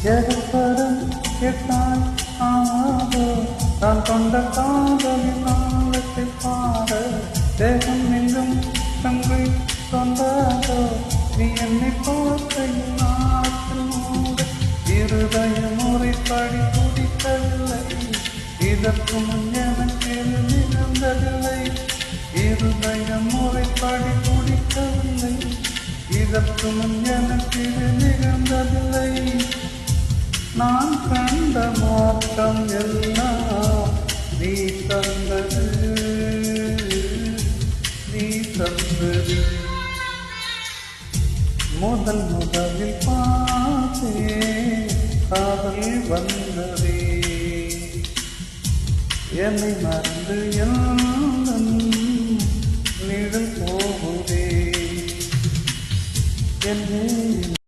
எதிர்பரும் கேட்டால் ஆமாதோ நான் கொண்ட காதலின் நாளத்தை பாட தேகம் எங்கும் தங்கை கொண்டாதோ நீ என்னை பார்க்கையில் நாட்டில் மூட இருதய முறைப்படி துடிக்கவில்லை இதற்கு முன் எனக்கு நிகழ்ந்ததில்லை இருதய முறைப்படி துடிக்கவில்லை இதற்கு முன் எனக்கு நிகழ்ந்ததில்லை நான் கண்ட மாற்றம் எல்லாம் நீ தந்தது முதலில் பார்த்தே காதல் வந்ததே என்னை மறந்து எல்லாம் நிழல் போகுதே என்னை